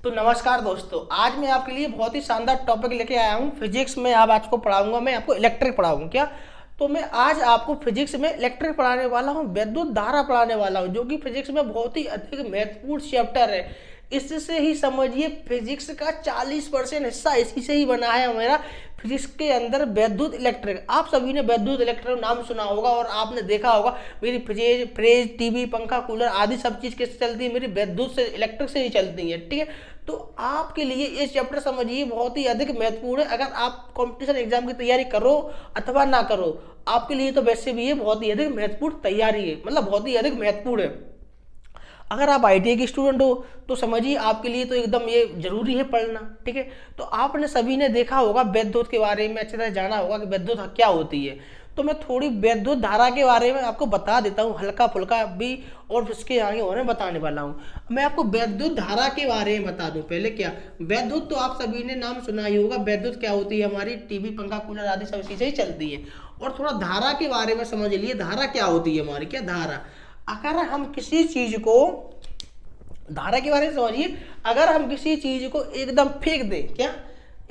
तो नमस्कार दोस्तों, आज मैं आपके लिए बहुत ही शानदार टॉपिक लेके आया हूँ। फिजिक्स में अब आज को पढ़ाऊंगा, मैं आपको इलेक्ट्रिक पढ़ाऊंगा क्या। तो मैं आज आपको फिजिक्स में इलेक्ट्रिक पढ़ाने वाला हूँ, विद्युत धारा पढ़ाने वाला हूँ, जो कि फिजिक्स में बहुत ही अधिक महत्वपूर्ण चैप्टर है। इससे ही समझिए फिजिक्स का 40% हिस्सा इसी से ही बना है हमारा। फिजिक्स के अंदर विद्युत इलेक्ट्रिक, आप सभी ने विद्युत इलेक्ट्रिक नाम सुना होगा और आपने देखा होगा मेरी फ्रिज टीवी पंखा कूलर आदि सब चीज़ किससे चलती है, मेरी विद्युत से इलेक्ट्रिक से ही चलती है। ठीक है, तो आपके लिए ये चैप्टर समझिए बहुत ही अधिक महत्वपूर्ण है। अगर आप कंपटीशन एग्जाम की तैयारी करो अथवा ना करो, आपके लिए तो वैसे भी ये बहुत ही अधिक महत्वपूर्ण तैयारी है, मतलब बहुत ही अधिक महत्वपूर्ण है। अगर आप आईटीआई के स्टूडेंट हो तो समझिए आपके लिए तो एकदम ये जरूरी है पढ़ना। ठीक है, तो आपने सभी ने देखा होगा विद्युत के बारे में, अच्छी तरह जाना होगा कि विद्युत क्या होती है। तो मैं थोड़ी विद्युत धारा के बारे में आपको बता देता हूँ, हल्का फुल्का भी, और उसके आगे और बताने वाला हूँ। मैं आपको विद्युत धारा के बारे में बता दूं। पहले क्या विद्युत, तो आप सभी ने नाम सुना ही होगा। विद्युत क्या होती है, हमारी टीवी पंखा कूलर आदि सब इसी से ही चलती है। और थोड़ा धारा के बारे में समझ लिए, धारा क्या होती है हमारी, क्या धारा। अगर हम किसी चीज को, धारा के बारे में समझिए, अगर हम किसी चीज को एकदम फेंक दें, क्या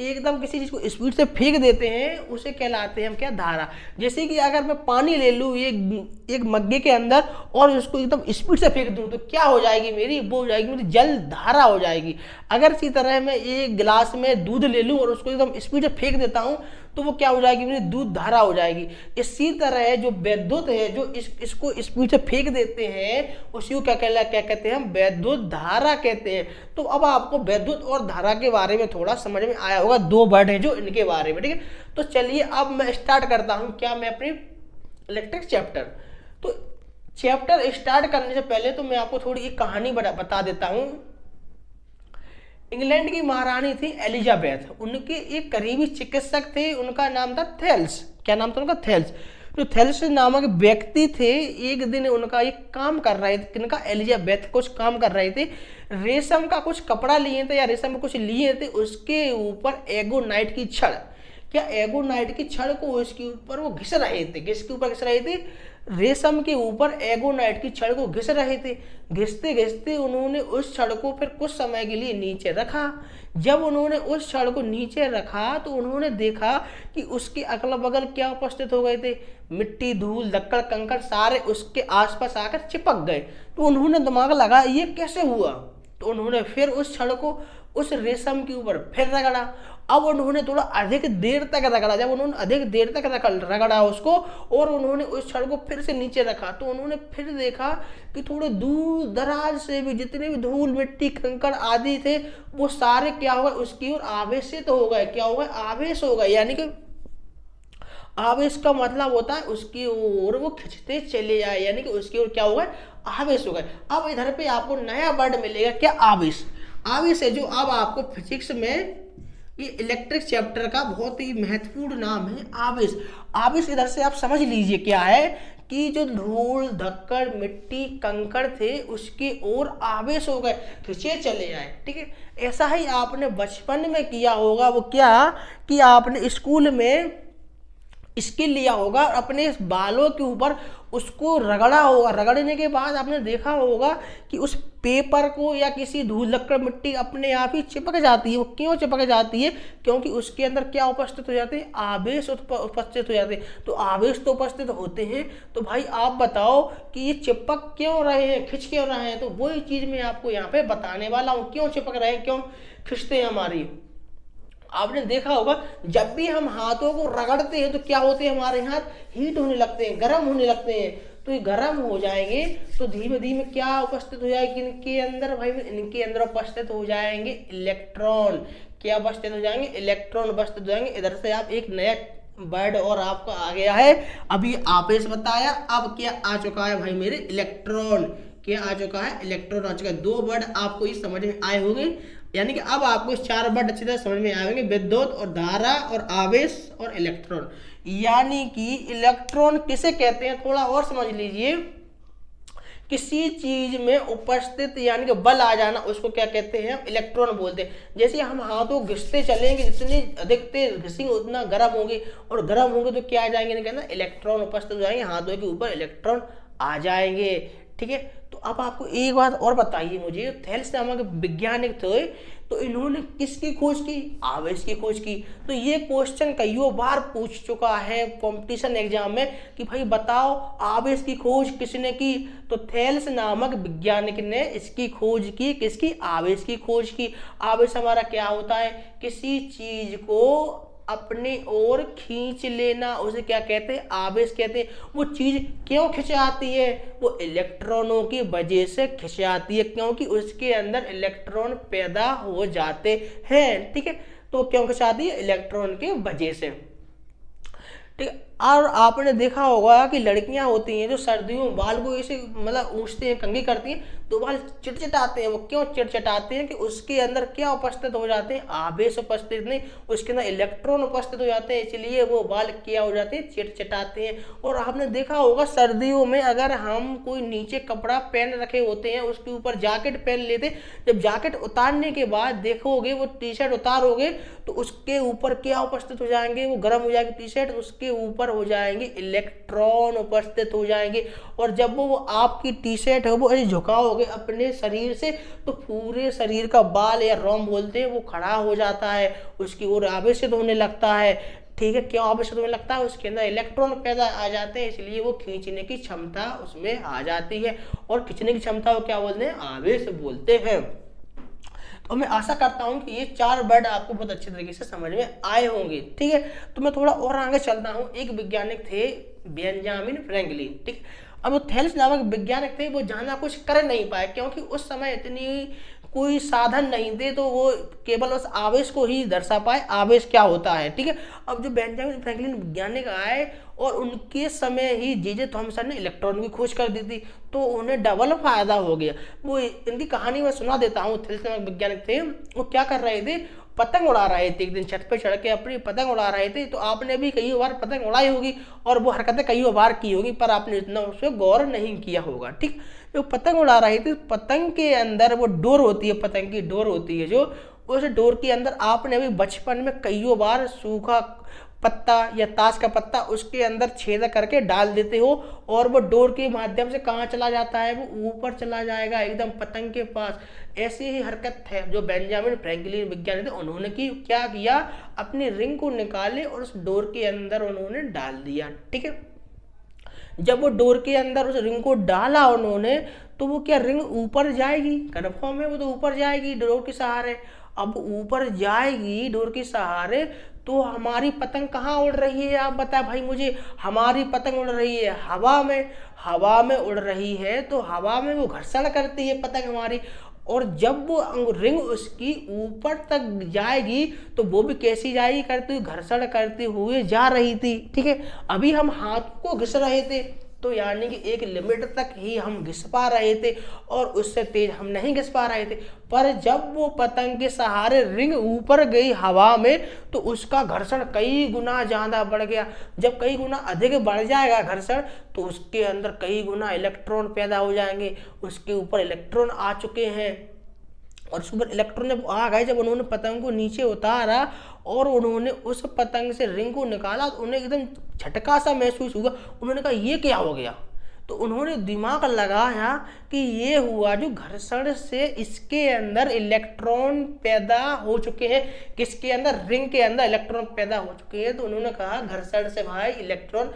एकदम किसी चीज को स्पीड से फेंक देते हैं, उसे कहलाते हैं हम क्या, धारा। जैसे कि अगर मैं पानी ले लूँ एक मग्गे के अंदर और उसको एकदम स्पीड से फेंक दूं, तो क्या हो जाएगी मेरी, वो हो जाएगी मेरी जल धारा हो जाएगी। अगर इसी तरह मैं एक गिलास में दूध ले लूँ और उसको एकदम स्पीड से फेंक देता हूँ, तो वो क्या हो जाएगी, मेरी दूध धारा हो जाएगी। इसी तरह जो विद्युत है, जो इसको स्पीड से फेंक देते हैं, उसी को क्या कहते हैं, हम विद्युत धारा कहते हैं। तो अब आपको विद्युत और धारा के बारे में थोड़ा समझ में आया होगा, दो वर्ड है जो इनके बारे में। ठीक है, तो चलिए अब मैं स्टार्ट करता हूं, क्या मैं अपनी इलेक्ट्रिक चैप्टर। तो चैप्टर स्टार्ट करने से पहले तो मैं आपको थोड़ी एक कहानी बता देता हूं। इंग्लैंड की महारानी थी एलिजाबेथ, उनके एक करीबी चिकित्सक थे, उनका नाम था थेल्स। क्या नाम था उनका, थेल्स। जो थेल्स नामक व्यक्ति थे, एक दिन उनका एक काम कर रहे थे, किनका, एलिजाबेथ कुछ काम कर रहे थे। रेशम का कुछ कपड़ा लिए थे या रेशम में कुछ लिए थे, उसके ऊपर एगोनाइट की छड़, क्या एगोनाइट की छड़ को उसके ऊपर वो घिस रहे थे। किसके ऊपर घिस रहे थे, रेशम के ऊपर एगोनाइट की छड़ को घिस रहे थे। घिसते घिसते उन्होंने उस छड़ को फिर कुछ समय के लिए नीचे रखा। जब उन्होंने उस छड़ को नीचे रखा तो उन्होंने देखा कि उसके अगल बगल क्या उपस्थित हो गए थे, मिट्टी धूल लक्कड़ कंकड़ सारे उसके आसपास आकर चिपक गए। तो उन्होंने दिमाग लगा ये कैसे हुआ। तो उन्होंने फिर उस छड़ को उस रेशम के ऊपर फिर रगड़ा। अब उन्होंने थोड़ा अधिक देर तक रगड़ा। जब उन्होंने अधिक देर तक रगड़ा उसको और उन्होंने उस छड़ को फिर से नीचे रखा, तो उन्होंने फिर देखा कि थोड़े दूर दराज से भी जितने भी धूल मिट्टी कंकड़ आदि थे, वो सारे क्या हो गए, उसकी ओर आवेशित हो गए। क्या हो गए, आवेश हो गए। यानी कि आवेश का मतलब होता है उसकी ओर वो खिंचते चले आए, यानी कि उसकी ओर क्या हो गए, आवेश हो गए। अब इधर पे आपको नया वर्ड मिलेगा, क्या, आवेश। आवेश है जो अब आपको फिजिक्स में ये इलेक्ट्रिक चैप्टर का बहुत ही महत्वपूर्ण नाम है, आवेश। आवेश इधर से आप समझ लीजिए क्या है, कि जो धूल धक्कड़ मिट्टी कंकड़ थे उसकी ओर आवेश हो गए, खिंचे चले आए। ठीक है, ऐसा ही आपने बचपन में किया होगा। वो क्या कि आपने स्कूल में स्किल लिया होगा और अपने बालों के ऊपर उसको रगड़ा होगा। रगड़ने के बाद आपने देखा होगा कि उस पेपर को या किसी धूल लक्कड़ मिट्टी अपने आप ही चिपक जाती है। वो क्यों चिपक जाती है, क्योंकि उसके अंदर क्या उपस्थित हो जाते हैं, आवेश उपस्थित हो जाते हैं। तो आवेश तो उपस्थित होते हैं, तो भाई आप बताओ कि ये चिपक क्यों रहे हैं, खिंच क्यों रहे हैं। तो वही चीज मैं आपको यहाँ पे बताने वाला हूँ, क्यों चिपक रहे हैं, क्यों खिंचते हैं हमारी। आपने देखा होगा जब भी हम हाथों को रगड़ते हैं तो क्या होते हैं, हमारे हाथ हीट होने लगते हैं, गर्म होने लगते हैं। तो ये गर्म हो जाएंगे तो धीमे धीमे क्या उपस्थित हो जाएगी इनके अंदर, भाई इनके अंदर उपस्थित हो जाएंगे इलेक्ट्रॉन। क्या उपस्थित हो जाएंगे, इलेक्ट्रॉन उपस्थित हो जाएंगे। इधर से आप एक नया वर्ड और आपका आ गया है, अभी आवेश बताया, अब क्या आ चुका है भाई मेरे, इलेक्ट्रॉन। क्या आ चुका है, इलेक्ट्रॉन आ चुका है। दो वर्ड आपको इस समझ में आए होंगे, यानी कि अब आपको चार वर्ड अच्छी तरह समझ में आएंगे, विद्युत और धारा और आवेश और इलेक्ट्रॉन। यानी कि इलेक्ट्रॉन किसे कहते हैं, थोड़ा और समझ लीजिए। किसी चीज में उपस्थित यानी कि बल आ जाना, उसको क्या कहते हैं, हम इलेक्ट्रॉन बोलते हैं। जैसे हम हाथों घिसते चलेंगे, जितनी अधिक तेज घिसेंगे उतना गर्म होंगे, और गर्म होंगे तो क्या आ जाएंगे, कहना इलेक्ट्रॉन उपस्थित हो जाएंगे, हाथों के ऊपर इलेक्ट्रॉन आ जाएंगे। ठीक है। तो अब आपको एक बात और बताइए मुझे, थेल्स नामक वैज्ञानिक थे, तो इन्होंने किसकी खोज की? आवेश की खोज की। तो ये क्वेश्चन कईयों बार पूछ चुका है कंपटीशन एग्जाम में कि भाई बताओ आवेश की खोज किसने की? तो थेल्स नामक वैज्ञानिक ने इसकी खोज की। किसकी? आवेश की खोज की। आवेश हमारा क्या होता है? किसी चीज को अपनी ओर खींच लेना, उसे क्या कहते हैं? आवेश कहते हैं। वो चीज क्यों खिंचाती है? वो इलेक्ट्रॉनों की वजह से खिंचाती है, क्योंकि उसके अंदर इलेक्ट्रॉन पैदा हो जाते हैं। ठीक है, तो क्यों खिंचाती है? इलेक्ट्रॉन की वजह से। ठीक है। और आपने देखा होगा कि लड़कियां होती हैं जो सर्दियों में बाल को ऐसे मतलब ऊंचते हैं, कंघी करती हैं, तो बाल चिटचिटाते हैं। वो क्यों चिटचिटाते हैं? कि उसके अंदर क्या उपस्थित हो जाते हैं? आवेश उपस्थित नहीं, उसके अंदर इलेक्ट्रॉन उपस्थित हो जाते हैं, इसलिए वो बाल क्या हो जाते हैं? चिटचिटाते हैं। और आपने देखा होगा सर्दियों में अगर हम कोई नीचे कपड़ा पहन रखे होते हैं, उसके ऊपर जैकेट पहन लेते, जब जैकेट उतारने के बाद देखोगे वो टी शर्ट उतारोगे तो उसके ऊपर क्या उपस्थित हो जाएंगे? वो गर्म हो जाएगी टी शर्ट, उसके ऊपर हो जाएंगे इलेक्ट्रॉन उपस्थित हो जाएंगे। और जब वो आपकी टी शर्ट है वो ऐसे झुकाओगे अपने शरीर से, तो पूरे शरीर का बाल या रोम बोलते हैं वो खड़ा हो जाता है, उसकी ओर आवेशित होने लगता है। ठीक है, क्यों आवेशित होने लगता है? उसके अंदर इलेक्ट्रॉन पैदा आ जाते हैं, इसलिए वो खींचने की क्षमता उसमें आ जाती है। और खींचने की क्षमता को क्या बोलते हैं? आवेश बोलते हैं। तो मैं आशा करता हूं कि ये 4 वर्ड आपको बहुत अच्छे तरीके से समझ में आए होंगे। ठीक है, तो मैं थोड़ा और आगे चलता हूं। एक वैज्ञानिक थे बेंजामिन फ्रैंकलिन। ठीक, अब वो थेल्स नामक वैज्ञानिक थे, वो ज्यादा कुछ कर नहीं पाए क्योंकि उस समय इतनी कोई साधन नहीं थे, तो वो केवल उस आवेश को ही दर्शा पाए, आवेश क्या होता है। ठीक है, अब जो बेंजामिन फ्रैंकलिन वैज्ञानिक आए और उनके समय ही जे थॉमसन ने इलेक्ट्रॉन की खोज कर दी थी, तो उन्हें डबल फायदा हो गया। वो इनकी कहानी मैं सुना देता हूँ। थेल्स नामक वैज्ञानिक थे, वो क्या कर रहे थे? पतंग उड़ा रहे थे। एक दिन छत पे चढ़ के अपनी पतंग उड़ा रहे थे। तो आपने भी कई बार पतंग उड़ाई होगी और वो हरकतें कई बार की होगी, पर आपने इतना उस पर गौर नहीं किया होगा। ठीक, जो पतंग उड़ा रही थी, पतंग के अंदर वो डोर होती है, पतंग की डोर होती है जो, उस डोर के अंदर आपने भी बचपन में कई बार सूखा पत्ता या ताश का पत्ता उसके अंदर छेद करके डाल देते हो और वो डोर के माध्यम से कहाँ चला जाता है? वो ऊपर चला जाएगा एकदम पतंग के पास। ऐसी ही हरकत है जो बेंजामिन फ्रैंकलिन विज्ञानी थे, उन्होंने की क्या किया? अपनी रिंग को निकाले और उस डोर के अंदर उन्होंने डाल दिया। ठीक है, जब वो डोर के अंदर उस रिंग को डाला उन्होंने, तो वो क्या रिंग ऊपर जाएगी? कन्फर्म है, वो तो ऊपर जाएगी डोर के सहारे। अब ऊपर जाएगी डोर के सहारे, तो हमारी पतंग कहाँ उड़ रही है? आप बता भाई मुझे। हमारी पतंग उड़ रही है हवा में, हवा में उड़ रही है, तो हवा में वो घर्षण करती है पतंग हमारी। और जब वो रिंग उसकी ऊपर तक जाएगी तो वो भी कैसी जाएगी? करती हुई, घर्षण करते हुए जा रही थी। ठीक है, अभी हम हाथ को घिस रहे थे, तो यानी कि एक लिमिट तक ही हम घिस पा रहे थे और उससे तेज हम नहीं घिस पा रहे थे। पर जब वो पतंग के सहारे रिंग ऊपर गई हवा में, तो उसका घर्षण कई गुना ज्यादा बढ़ गया। जब कई गुना अधिक बढ़ जाएगा घर्षण, तो उसके अंदर कई गुना इलेक्ट्रॉन पैदा हो जाएंगे। उसके ऊपर इलेक्ट्रॉन आ चुके हैं और उसके ऊपर इलेक्ट्रॉन जब आ गए, जब उन्होंने पतंग को नीचे उतारा और उन्होंने उस पतंग से रिंग को निकाला, तो उन्हें एकदम झटका सा महसूस हुआ। उन्होंने कहा ये क्या हो गया? तो उन्होंने दिमाग लगाया कि ये हुआ जो घर्षण से इसके अंदर इलेक्ट्रॉन पैदा हो चुके हैं। किसके अंदर? रिंग के अंदर इलेक्ट्रॉन पैदा हो चुके हैं। तो उन्होंने कहा घर्षण से भाई इलेक्ट्रॉन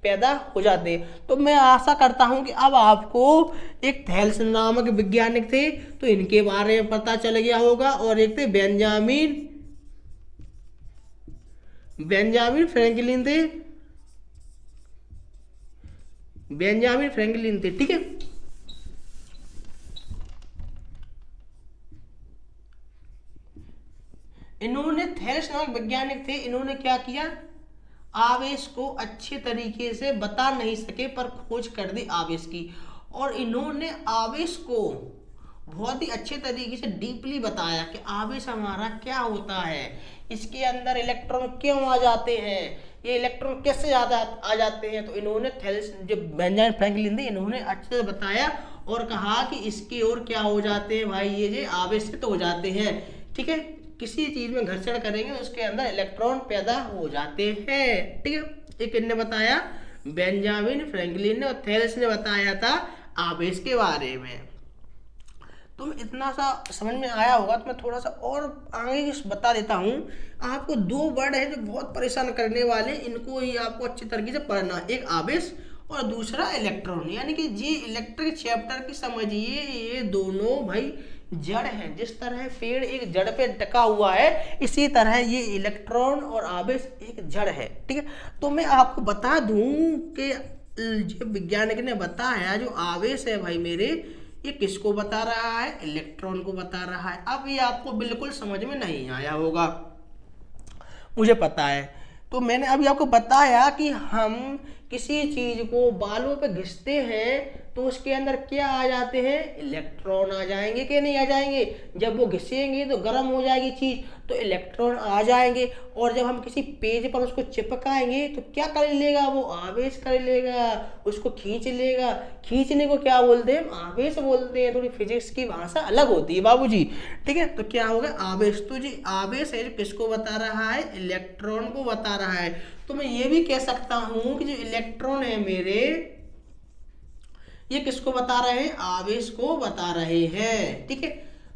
पैदा हो जाते हैं। तो मैं आशा करता हूं कि अब आपको एक थेल्स नामक वैज्ञानिक थे तो इनके बारे में पता चल गया होगा, और एक थे बेंजामिन फ्रैंकलिन थे। बेंजामिन फ्रैंकलिन थे। ठीक है, इन्होंने थेल्स नामक वैज्ञानिक थे, इन्होंने क्या किया? आवेश को अच्छे तरीके से बता नहीं सके पर खोज कर दी आवेश की, और इन्होंने आवेश को बहुत ही अच्छे तरीके से डीपली बताया कि आवेश हमारा क्या होता है, इसके अंदर इलेक्ट्रॉन क्यों आ जाते हैं, ये इलेक्ट्रॉन कैसे ज्यादा आ जाते हैं। तो इन्होंने थेल्स जो बेंजामिन फ्रैंकलिन थे, इन्होंने अच्छे से बताया और कहा कि इसकी ओर क्या हो जाते हैं भाई, ये जो आवेशित हो जाते हैं। ठीक है, किसी चीज में घर्षण करेंगे उसके अंदर इलेक्ट्रॉन पैदा हो जाते हैं। ठीक है, एक इन्होंने बताया बेंजामिन फ्रैंकलिन ने, और थेल्स ने बताया था आवेश के बारे में। तो इतना सा समझ में आया होगा, तो मैं थोड़ा सा और आगे बता देता हूँ आपको। दो वर्ड है जो बहुत परेशान करने वाले, इनको ही आपको अच्छी तरीके से पढ़ना, एक आवेश और दूसरा इलेक्ट्रॉन। यानी कि ये इलेक्ट्रिक चैप्टर की समझिए, ये दोनों भाई जड़ हैं। जिस तरह पेड़ एक जड़ पे टिका हुआ है, इसी तरह ये इलेक्ट्रॉन और आवेश एक जड़ है, ठीक है। तो मैं आपको बता दूं कि जो वैज्ञानिक ने बताया, जो आवेश है भाई मेरे, ये किसको बता रहा है? इलेक्ट्रॉन को बता रहा है। अब ये आपको बिल्कुल समझ में नहीं आया होगा, मुझे पता है। तो मैंने अभी आपको बताया कि हम किसी चीज को बालों पे घिसते हैं तो उसके अंदर क्या आ जाते हैं? इलेक्ट्रॉन आ जाएंगे कि नहीं आ जाएंगे? जब वो घिसेंगे तो गर्म हो जाएगी चीज, तो इलेक्ट्रॉन आ जाएंगे। और जब हम किसी पेज पर उसको चिपकाएंगे तो क्या कर लेगा? वो आवेश कर लेगा, उसको खींच लेगा। खींचने को क्या बोलते हैं? आवेश बोलते हैं। थोड़ी फिजिक्स की भाषा अलग होती है बाबूजी, ठीक है। तो क्या होगा? आवेश। तो जी आवेश है जो किसको बता रहा है? इलेक्ट्रॉन को बता रहा है। तो मैं ये भी कह सकता हूं कि जो इलेक्ट्रॉन है मेरे, ये किसको बता रहे हैं? आवेश को बता रहे हैं, ठीक है।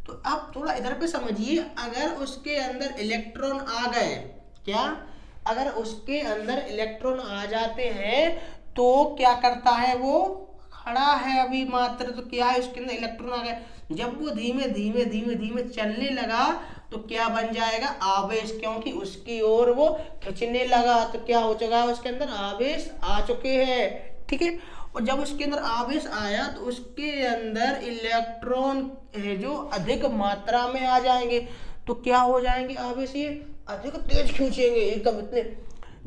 तो आप थोड़ा इधर पे समझिए, अगर उसके अंदर इलेक्ट्रॉन आ गए, क्या अगर उसके अंदर इलेक्ट्रॉन आ जाते हैं तो क्या करता है? वो खड़ा है अभी मात्र, तो क्या है? उसके अंदर इलेक्ट्रॉन आ गए। जब वो धीमे धीमे धीमे धीमे चलने लगा तो क्या बन जाएगा? आवेश, क्योंकि उसकी ओर वो खींचने लगा। तो क्या हो चुका है? उसके अंदर आवेश आ चुके हैं, ठीक है। और जब उसके अंदर आवेश आया तो उसके अंदर इलेक्ट्रॉन है जो अधिक मात्रा में आ जाएंगे। तो क्या हो जाएंगे? आवेश ये अधिक तेज खींचेंगे एकदम इतने।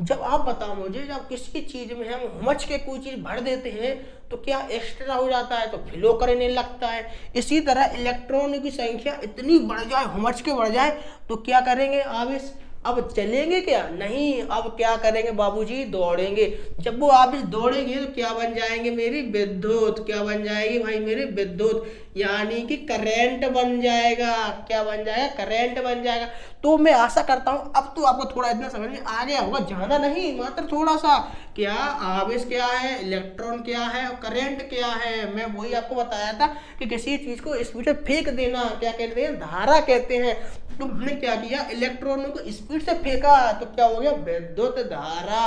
जब आप बताओ मुझे, जब किसी चीज में हम हुमच के कोई चीज भर देते हैं तो क्या एक्स्ट्रा हो जाता है? तो फ्लो करने लगता है। इसी तरह इलेक्ट्रॉन की संख्या इतनी बढ़ जाए, हुमच के बढ़ जाए, तो क्या करेंगे? आवेश अब चलेंगे क्या? नहीं, अब क्या करेंगे बाबूजी? दौड़ेंगे। जब वो आवेश दौड़ेंगे तो क्या बन जाएंगे मेरी? विद्युत। क्या बन जाएगी भाई मेरी? विद्युत, यानी कि करंट बन जाएगा। क्या बन जाएगा? करंट बन जाएगा। तो मैं आशा करता हूं अब तो आपको थोड़ा इतना समझ में आ गया होगा, ज्यादा नहीं, मात्र थोड़ा सा। क्या आवेश क्या है, इलेक्ट्रॉन क्या है और करंट क्या है। मैं वही आपको बताया था कि किसी चीज को स्पीड से फेंक देना क्या कहते हैं? धारा कहते हैं। तो हमने क्या किया? इलेक्ट्रॉनों को स्पीड से फेंका तो क्या हो गया? विद्युत धारा।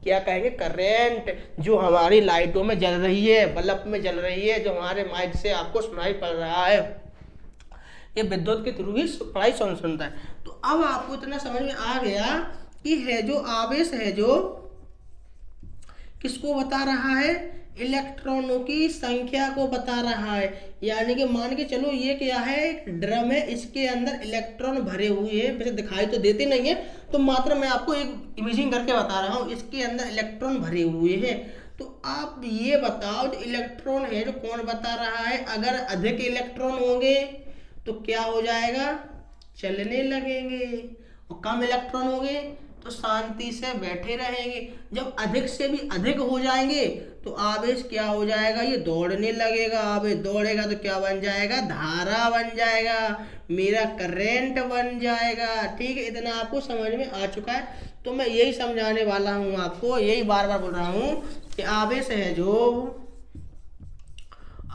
क्या कहेंगे? करंट। जो हमारी लाइटों में जल रही है, बल्ब में जल रही है, जो हमारे माइक से आपको सुनाई पड़ रहा है, ये विद्युत के थ्रू ही पढ़ाई सुनता है। तो अब आपको इतना समझ में आ गया कि है जो आवेश है जो किसको बता रहा है? इलेक्ट्रॉनों की संख्या को बता रहा है। यानी कि मान के चलो ये क्या है? एक ड्रम है, इसके अंदर इलेक्ट्रॉन भरे हुए हैं। वैसे दिखाई तो देते नहीं है, तो मात्र मैं आपको एक इमेजिंग करके बता रहा हूँ। इसके अंदर इलेक्ट्रॉन भरे हुए हैं। तो आप ये बताओ, जो इलेक्ट्रॉन है जो कौन बता रहा है? अगर अधिक इलेक्ट्रॉन होंगे तो क्या हो जाएगा? चलने लगेंगे। और कम इलेक्ट्रॉन होंगे तो शांति से बैठे रहेंगे। जब अधिक से भी अधिक हो जाएंगे तो आवेश क्या हो जाएगा? ये दौड़ने लगेगा। आवेश दौड़ेगा तो क्या बन जाएगा? धारा बन जाएगा, मेरा करंट बन जाएगा, ठीक है। इतना आपको समझ में आ चुका है। तो मैं यही समझाने वाला हूँ आपको, यही बार बार बोल रहा हूँ कि आवेश है जो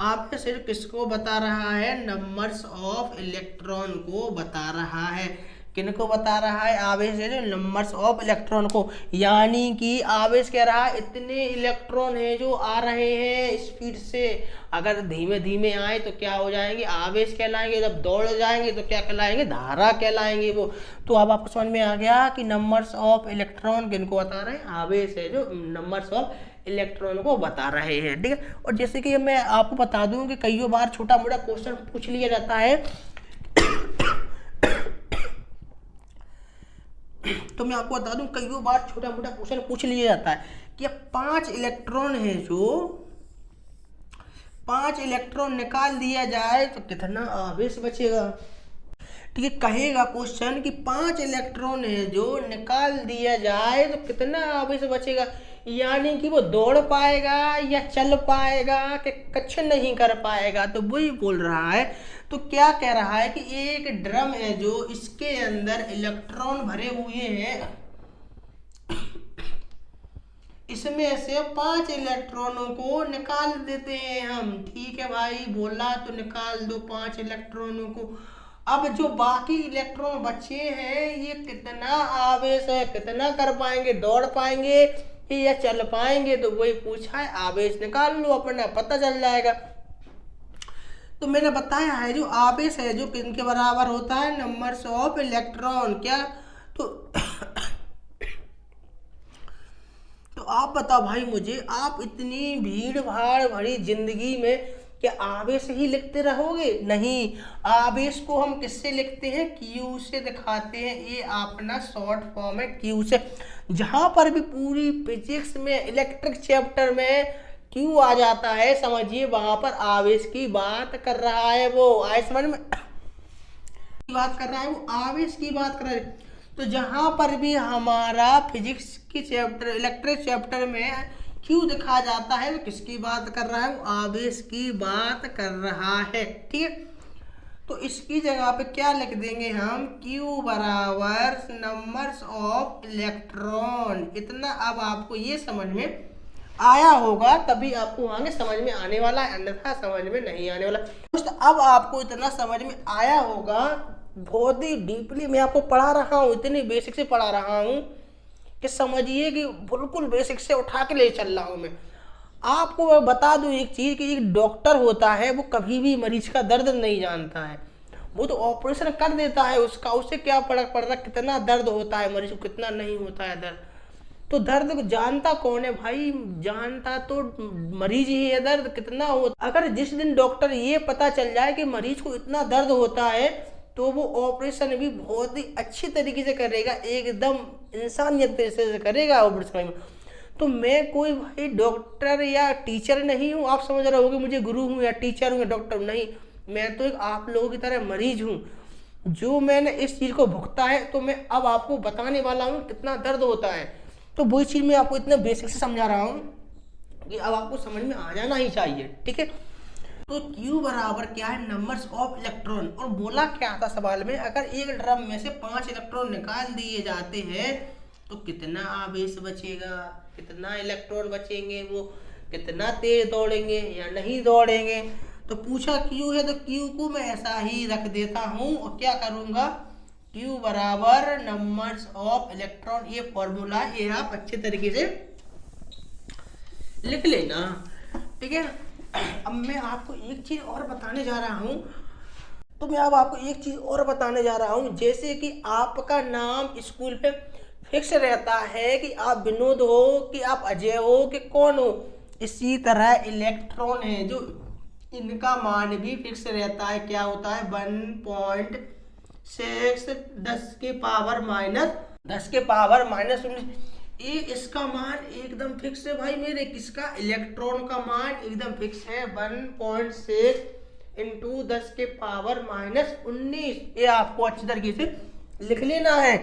आपके सिर्फ किसको बता रहा है? नंबर्स ऑफ इलेक्ट्रॉन को बता रहा है। किनको बता रहा है? आवेश है जो नंबर्स ऑफ इलेक्ट्रॉन को। यानी कि आवेश कह रहा है इतने इलेक्ट्रॉन है जो आ रहे हैं स्पीड से। अगर धीमे धीमे आए तो क्या हो जाएंगे? आवेश कहलाएंगे। जब दौड़ जाएंगे तो क्या कहलाएंगे? धारा कहलाएंगे वो। तो अब आपको समझ में आ गया कि नंबर्स ऑफ इलेक्ट्रॉन किनको बता रहे हैं? आवेश है जो नंबर्स ऑफ इलेक्ट्रॉन को बता रहे हैं, ठीक है। और जैसे कि मैं आपको बता दूं कि कई बार छोटा मोटा क्वेश्चन पूछ लिया जाता है तो मैं आपको बता दूं कई बार छोटा मोटा क्वेश्चन पूछ लिया जाता है कि 5 इलेक्ट्रॉन है, जो 5 इलेक्ट्रॉन निकाल दिया जाए तो कितना आवेश बचेगा, ठीक है। कहेगा क्वेश्चन कि 5 इलेक्ट्रॉन है जो निकाल दिया जाए तो कितना आवेश बचेगा। यानी कि वो दौड़ पाएगा या चल पाएगा कि कुछ नहीं कर पाएगा। तो वही बोल रहा है। तो क्या कह रहा है कि एक ड्रम है जो इसके अंदर इलेक्ट्रॉन भरे हुए हैं, इसमें से 5 इलेक्ट्रॉनों को निकाल देते हैं हम। ठीक है भाई, बोला तो निकाल दो 5 इलेक्ट्रॉनों को। अब जो बाकी इलेक्ट्रॉन बचे हैं ये कितना आवेश है, कितना कर पाएंगे, दौड़ पाएंगे या चल पाएंगे, तो वही पूछा है। आवेश निकाल लो, अपना पता चल जाएगा। तो मैंने बताया है जो आवेश है जो किनके बराबर होता है, नंबर्स ऑफ इलेक्ट्रॉन। क्या तो आप बताओ भाई मुझे, आप इतनी भीड़ भाड़ भरी जिंदगी में क्या आवेश ही लिखते रहोगे? नहीं, आवेश को हम किससे लिखते हैं, क्यू से दिखाते हैं। ये अपना शॉर्ट फॉर्म है क्यू से। जहां पर भी पूरी फिजिक्स में इलेक्ट्रिक चैप्टर में क्यू आ जाता है, समझिए वहां पर आवेश की बात कर रहा है। वो आए समझ में, बात कर रहा है, वो आवेश की बात कर रहा है। तो जहां पर भी हमारा फिजिक्स की चैप्टर, इलेक्ट्रिक चैप्टर में क्यू दिखा जाता है, वो किसकी बात कर रहा है, वो आवेश की बात कर रहा है। ठीक है, तो इसकी जगह पे क्या लिख देंगे हम, क्यू बराबर नंबर्स ऑफ इलेक्ट्रॉन। इतना अब आपको ये समझ में आया होगा, तभी आपको आगे समझ में आने वाला है, अन्यथा समझ में नहीं आने वाला। दोस्त अब आपको इतना समझ में आया होगा, बहुत ही डीपली मैं आपको पढ़ा रहा हूँ, इतनी बेसिक से पढ़ा रहा हूँ कि समझिए कि बिल्कुल बेसिक से उठा के ले चल रहा हूँ मैं आपको। मैं बता दूं एक चीज़ कि एक डॉक्टर होता है वो कभी भी मरीज का दर्द नहीं जानता है, वो तो ऑपरेशन कर देता है उसका, उससे क्या फर्क पड़ रहा कितना दर्द होता है मरीज को, कितना नहीं होता है दर्द। तो दर्द जानता कौन है भाई, जानता तो मरीज ही है दर्द कितना होता। अगर जिस दिन डॉक्टर ये पता चल जाए कि मरीज को इतना दर्द होता है, तो वो ऑपरेशन भी बहुत ही अच्छी तरीके से करेगा, एकदम इंसानियत से करेगा ऑपरेशन में। तो मैं कोई भाई डॉक्टर या टीचर नहीं हूँ, आप समझ रहे होगे मुझे गुरु हूँ या टीचर हूँ या डॉक्टर हूँ, नहीं, मैं तो एक आप लोगों की तरह मरीज हूँ जो मैंने इस चीज़ को भुगता है। तो मैं अब आपको बताने वाला हूँ कितना दर्द होता है। तो वही चीज़ मैं आपको इतना बेसिक से समझा रहा हूँ कि अब आपको समझ में आ जाना ही चाहिए। ठीक है, तो Q बराबर क्या है, नंबर्स ऑफ इलेक्ट्रॉन। और बोला क्या था सवाल में, अगर एक ड्रम में से 5 इलेक्ट्रॉन निकाल दिए जाते हैं तो कितना आवेश बचेगा, कितना इलेक्ट्रॉन बचेंगे, वो कितना तेज दौड़ेंगे या नहीं दौड़ेंगे। तो पूछा Q है, तो Q को मैं ऐसा ही रख देता हूँ और क्या करूँगा, Q बराबर नंबर्स ऑफ इलेक्ट्रॉन। ये फॉर्मूला ये आप अच्छे तरीके से लिख लेना। ठीक है, अब मैं आपको एक चीज और बताने जा रहा हूँ। तो मैं अब आपको एक चीज और बताने जा रहा हूँ, जैसे कि आपका नाम स्कूल पे फिक्स रहता है कि आप विनोद हो कि आप अजय हो कि कौन हो, इसी तरह इलेक्ट्रॉन है जो इनका मान भी फिक्स रहता है। क्या होता है, 1.6 10 के पावर माइनस 19। ये इसका मान एकदम फिक्स है भाई मेरे, किसका, इलेक्ट्रॉन का मान एकदम फिक्स है 1.6 इंटू 10 के पावर माइनस 19। ये आपको अच्छी तरीके से लिख लेना है।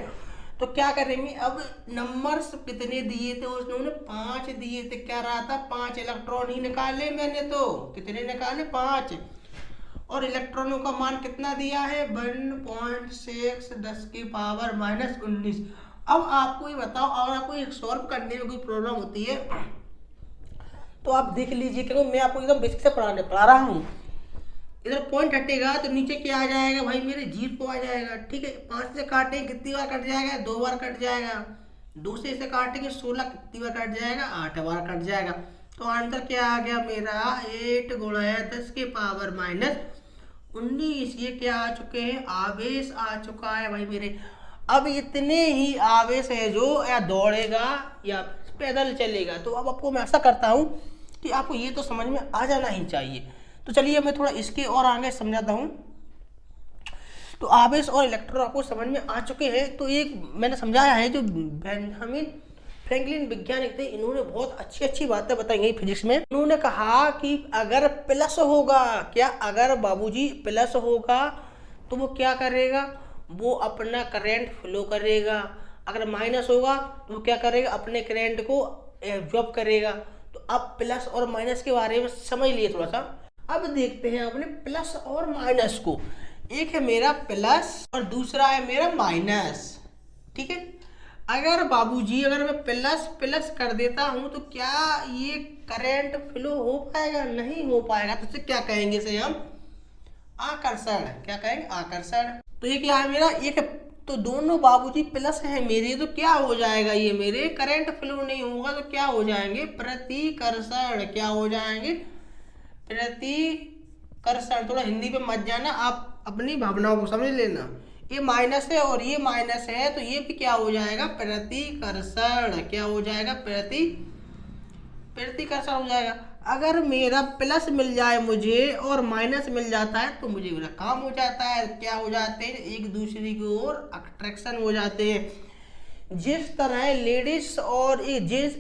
तो क्या करेंगे, अब नंबर्स कितने दिए थे उसने, 5 दिए थे, क्या रहा था 5 इलेक्ट्रॉन ही निकाले मैंने, तो कितने निकाले 5, और इलेक्ट्रॉनों का मान कितना दिया है 1.6 10 की पावर माइनस 19। अब आपको ये बताओ, अगर आपको एक सॉल्व करने में कोई प्रॉब्लम होती है तो आप देख लीजिए, क्योंकि मैं आपको एकदम बेसिक से पढ़ा रहा हूँ। इधर पॉइंट हटेगा तो नीचे क्या आ जाएगा भाई मेरे, 0 आ जाएगा। ठीक है, 5 से काटेंगे कितनी बार कट जाएगा, 2 बार कट जाएगा। 2 से इसे काटेंगे 16 कितनी बार कट जाएगा, 8 बार कट जाएगा। तो आंसर क्या आ गया मेरा, 8 गुणा 10 के पावर माइनस 19। ये क्या आ चुके हैं, आवेश आ चुका है भाई मेरे। अब इतने ही आवेश है जो या दौड़ेगा या पैदल चलेगा। तो अब आपको मैं ऐसा करता हूँ कि आपको ये तो समझ में आ जाना ही चाहिए। तो चलिए मैं थोड़ा इसके और आगे समझाता हूँ। तो आवेश और इलेक्ट्रॉन आपको समझ में आ चुके हैं। तो एक मैंने समझाया है, जो बेंजामिन फ्रैंकलिन वैज्ञानिक थे, इन्होंने बहुत अच्छी अच्छी बातें बताई गई फिजिक्स में। उन्होंने कहा कि अगर प्लस होगा, क्या, अगर बाबूजी प्लस होगा तो वो क्या करेगा, वो अपना करंट फ्लो करेगा। अगर माइनस होगा तो वो क्या करेगा, अपने करंट को एब्जॉर्ब करेगा। तो अब प्लस और माइनस के बारे में समझ लिए थोड़ा सा। अब देखते हैं अपने प्लस और माइनस को। एक है मेरा प्लस और दूसरा है मेरा माइनस। ठीक है, अगर बाबूजी अगर मैं प्लस प्लस कर देता हूं तो क्या ये करंट फ्लो हो पाएगा? नहीं हो पाएगा। तो इसे क्या कहेंगे? इसे हम आकर्षण। क्या कहेंगे? आकर्षण। तो ये क्या है मेरा? एक तो दोनों बाबूजी प्लस है मेरे, तो क्या हो जाएगा? ये मेरे करंट फ्लो नहीं होगा तो क्या हो जाएंगे? प्रतिकर्षण। क्या हो जाएंगे? प्रतिकर्षण। थोड़ा हिंदी पे मत जाना, आप अपनी भावनाओं को समझ लेना। ये माइनस है और ये माइनस है, तो ये भी क्या हो जाएगा? प्रतिकर्षण। क्या हो जाएगा? प्रतिकर्षण हो जाएगा। अगर मेरा प्लस मिल जाए मुझे और माइनस मिल जाता है तो मुझे मेरा काम हो जाता है। क्या हो जाते हैं? एक दूसरे की ओर अट्रैक्शन हो जाते हैं। जिस तरह लेडीज और जेंट्स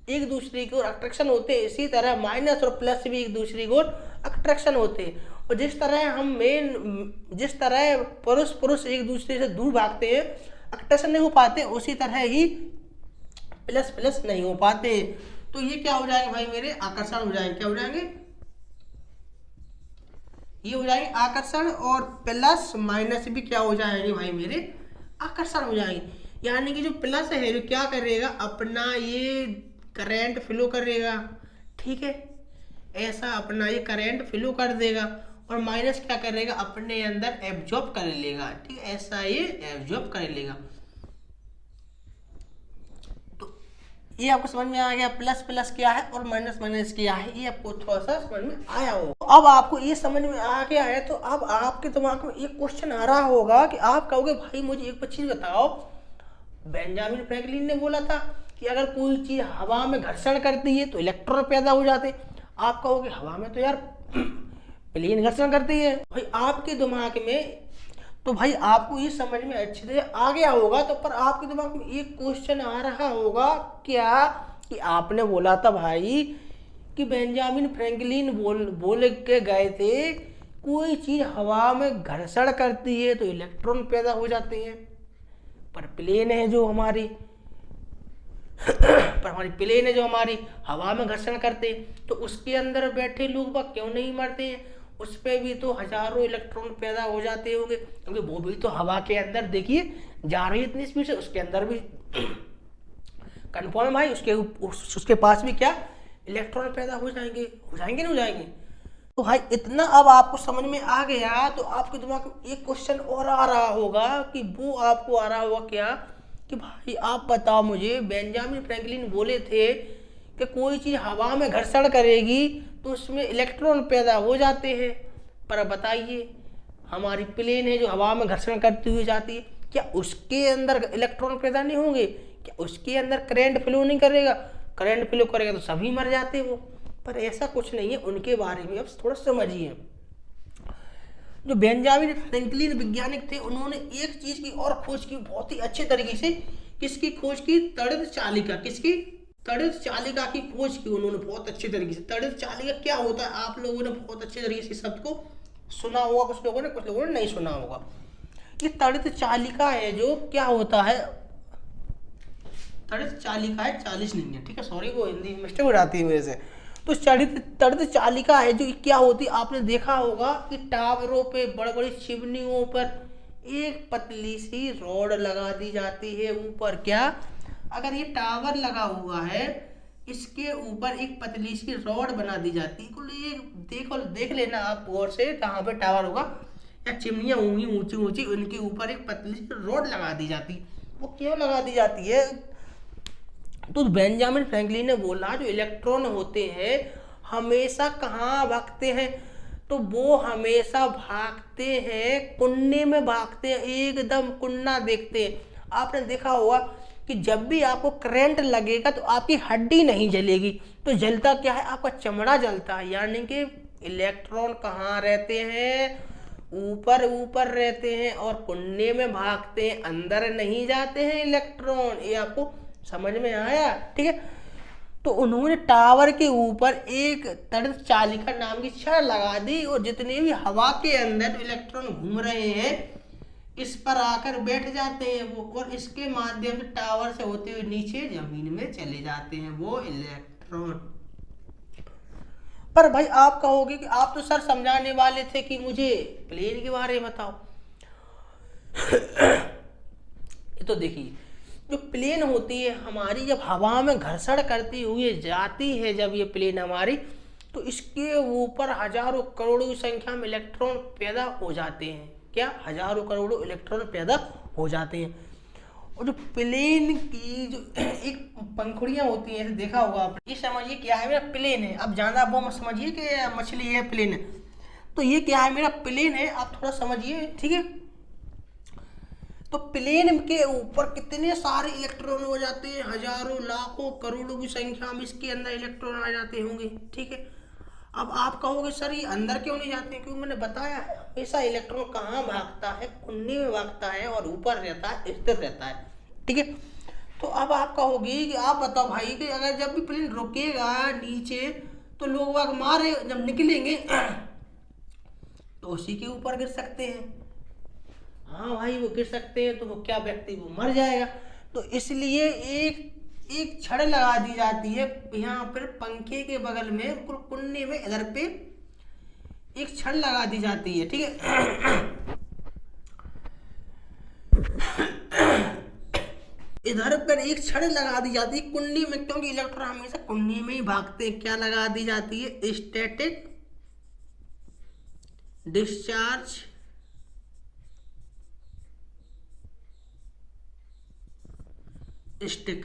एक दूसरे की ओर अट्रैक्शन होते हैं, इसी तरह माइनस और प्लस भी एक दूसरे की ओर अट्रैक्शन होते हैं। और जिस तरह पुरुष पुरुष एक दूसरे से दूर भागते हैं, अट्रैक्शन नहीं हो पाते, उसी तरह ही प्लस प्लस नहीं हो पाते। तो ये क्या हो जाएंगे भाई मेरे? आकर्षण हो जाएंगे। क्या हो जाएंगे? ये हो जाएंगे आकर्षण। और प्लस माइनस भी क्या हो जाएंगे भाई मेरे? आकर्षण हो जाएंगे। यानी कि जो प्लस है जो क्या करेगा? अपना ये करंट फ्लो करेगा, ठीक है, ऐसा अपना ये करंट फ्लो कर देगा। और माइनस क्या करेगा? अपने अंदर एब्जॉर्ब कर लेगा, ठीक है, ऐसा ये एब्जॉर्ब कर लेगा। ये आपको समझ में आ गया? प्लस प्लस क्या है और माइनस माइनस क्या है, ये आपको थोड़ा सा समझ में आया होगा। अब आपको ये समझ में आ गया है तो अब आपके दिमाग में एक क्वेश्चन आ रहा होगा कि आप कहोगे भाई मुझे एक चीज बताओ, बेंजामिन फ्रैंकलिन ने बोला था कि अगर कोई चीज हवा में घर्षण करती है तो इलेक्ट्रॉन पैदा हो जाते। आप कहोगे हवा में तो यार प्लेन घर्षण करती है। भाई आपके दिमाग में तो भाई आपको ये समझ में अच्छे से आ गया होगा, तो पर आपके दिमाग में एक क्वेश्चन आ रहा होगा क्या कि आपने बोला था भाई कि बेंजामिन फ्रैंकलिन बोल के गए थे कोई चीज हवा में घर्षण करती है तो इलेक्ट्रॉन पैदा हो जाते हैं। पर प्लेन है जो हमारी प्लेन है जो हमारी हवा में घर्षण करते, तो उसके अंदर बैठे लोग क्यों नहीं मरते हैं? उस पर भी तो हजारों इलेक्ट्रॉन पैदा हो जाते होंगे, क्योंकि वो भी तो हवा के अंदर देखिए जा रही है इतनी स्पीड से, उसके अंदर भी कन्फर्म भाई उसके पास भी क्या इलेक्ट्रॉन पैदा हो जाएंगे नहीं हो जाएंगे? तो भाई इतना अब आपको समझ में आ गया तो आपके दिमाग में एक क्वेश्चन और आ रहा होगा कि वो आपको आ रहा होगा क्या कि भाई आप बताओ मुझे, बेंजामिन फ्रैंकलिन बोले थे कि कोई चीज हवा में घर्षण करेगी तो उसमें इलेक्ट्रॉन पैदा हो जाते हैं, पर बताइए हमारी प्लेन है जो हवा में घर्षण करती हुई जाती है, क्या उसके अंदर इलेक्ट्रॉन पैदा नहीं होंगे? क्या उसके अंदर करंट फ्लो नहीं करेगा? करंट फ्लो करेगा तो सभी मर जाते वो। पर ऐसा कुछ नहीं है, उनके बारे में अब थोड़ा समझिए। जो बेंजामिन फ्रैंकलिन वैज्ञानिक थे, उन्होंने एक चीज की और खोज की बहुत ही अच्छे तरीके से। किसकी खोज की? तड़ित चालिका। किसकी? तड़ित चालिका की खोज की उन्होंने बहुत अच्छे तरीके से। तड़ित चालिका क्या होता है? आप लोगों ने बहुत अच्छे तरीके से शब्द को सुना होगा, कुछ लोगों ने नहीं सुना होगा। ये तड़ित चालिका है जो क्या होता है? तड़ित चालिका है, 40 नहीं है, ठीक है, सॉरी वो हिंदी मिस्टेक हो जाती है मेरे से। तो तड़ित चालिका है जो क्या होती है, आपने देखा होगा कि टावरों पे बड़ी बड़ी चिमनियों पर एक पतली सी रॉड लगा दी जाती है ऊपर। क्या? अगर ये टावर लगा हुआ है, इसके ऊपर एक पतली सी रॉड बना दी जाती है। देख लेना आप गौर से, कहाँ पे टावर होगा या चिमनियाँ होंगी ऊंची ऊंची, उनके ऊपर एक पतली सी रॉड लगा दी जाती। वो क्यों लगा दी जाती है? तो बेंजामिन फ्रैंकलिन ने बोला जो इलेक्ट्रॉन होते हैं हमेशा कहाँ भागते हैं? तो वो हमेशा भागते हैं कुन्ने में, भागते हैं एकदम कुन्ना देखते हैं। आपने देखा होगा कि जब भी आपको करंट लगेगा तो आपकी हड्डी नहीं जलेगी, तो जलता क्या है? आपका चमड़ा जलता है। यानी कि इलेक्ट्रॉन कहाँ रहते हैं? ऊपर ऊपर रहते हैं और कुन्ने में भागते हैं, अंदर नहीं जाते हैं इलेक्ट्रॉन। ये आपको समझ में आया? ठीक है। तो उन्होंने टावर के ऊपर एक तड़ित चालिका नाम की छड़ लगा दी और जितने भी हवा के अंदर इलेक्ट्रॉन घूम रहे हैं इस पर आकर बैठ जाते हैं वो, और इसके माध्यम से टावर से होते हुए नीचे जमीन में चले जाते हैं वो इलेक्ट्रॉन। पर भाई आप कहोगे कि आप तो सर समझाने वाले थे कि मुझे प्लेन के बारे में बताओ। ये तो देखिए जो प्लेन होती है हमारी, जब हवा में घर्षण करती हुई जाती है, जब ये प्लेन हमारी, तो इसके ऊपर हजारों करोड़ों की संख्या में इलेक्ट्रॉन पैदा हो जाते हैं। क्या? हजारों करोड़ों इलेक्ट्रॉन पैदा हो जाते हैं। और जो प्लेन की जो एक पंखुड़ियां होती हैं, देखा होगा आपने, ये समझिए क्या है, मेरा प्लेन है। अब ज्यादा वो मत समझिए कि मछली है प्लेन है, तो ये क्या है, मेरा प्लेन है, आप थोड़ा समझिए, ठीक है। तो प्लेन के ऊपर कितने सारे इलेक्ट्रॉन हो जाते हैं, हजारों लाखों करोड़ों की संख्या में इसके अंदर इलेक्ट्रॉन आ जाते होंगे, ठीक है। अब आप कहोगे सर ये अंदर क्यों नहीं जाते, क्योंकि मैंने बताया है हमेशा इलेक्ट्रॉन कहाँ भागता है, कुंडी में भागता है और ऊपर रहता है, स्थिर रहता है, ठीक है। तो अब आप कहोगे कि आप बताओ भाई कि अगर जब भी प्लेन रुकेगा नीचे तो लोग वाग मारे जब निकलेंगे तो उसी के ऊपर गिर सकते हैं। हाँ भाई वो गिर सकते हैं, तो वो क्या व्यक्ति वो मर जाएगा। तो इसलिए एक छड़ लगा दी जाती है यहाँ पर पंखे के बगल में, बिल्कुल कुन्नी में इधर पे एक छड़ लगा दी जाती है, ठीक है। इधर पर एक छड़ लगा दी जाती है कुंडी में, क्योंकि इलेक्ट्रॉन हमेशा कुंडी में ही भागते हैं। क्या लगा दी जाती है? Static discharge stick.